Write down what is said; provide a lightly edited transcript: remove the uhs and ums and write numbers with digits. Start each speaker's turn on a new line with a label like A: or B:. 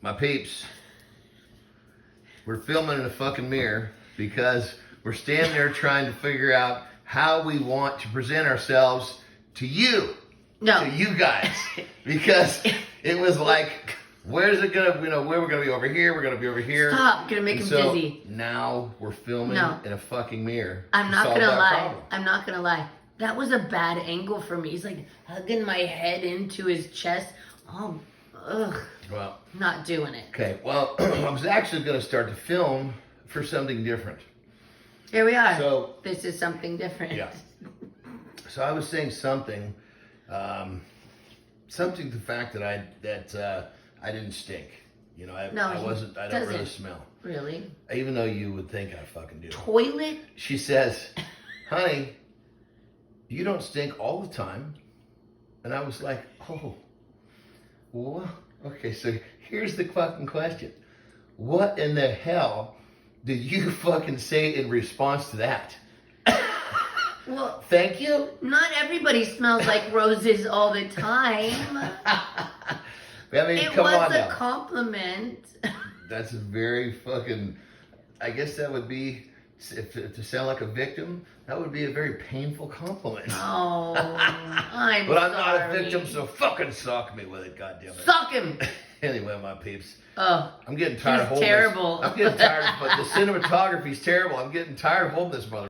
A: My peeps, we're filming in a fucking mirror because we're standing there trying to figure out how we want to present ourselves to you.
B: No.
A: To you guys. Because it was like, where's it gonna, where we're gonna be over here, we're gonna be over here.
B: Stop, gonna make him dizzy.
A: Now we're filming in a fucking mirror.
B: I'm not gonna lie. I'm not gonna lie. That was a bad angle for me. He's like hugging my head into his chest. Oh, ugh.
A: Well,
B: not doing it.
A: Okay, well, I was actually gonna start to film for something different.
B: Here we are.
A: So
B: this is something different.
A: Yeah. So I was saying something, something to the fact that I didn't stink. You know, I don't really smell.
B: Really?
A: Even though you would think I fucking do.
B: Toilet?
A: She says, honey, you don't stink all the time. And I was like, oh, well, okay, so here's the fucking question. What in the hell did you fucking say in response to that?
B: Well,
A: thank you.
B: Not everybody smells like roses all the time.
A: I mean,
B: it
A: come on
B: was
A: now.
B: a compliment.
A: That's a very fucking, I guess that would be, to sound like a victim, that would be a very painful compliment.
B: Oh, I'm
A: But I'm
B: sorry.
A: not a victim, so fucking sock me with it, goddammit.
B: Suck him.
A: Anyway, my peeps.
B: Oh,
A: I'm getting tired of holding
B: terrible.
A: this. I'm getting tired, but the cinematography's terrible. I'm getting tired of holding this mother.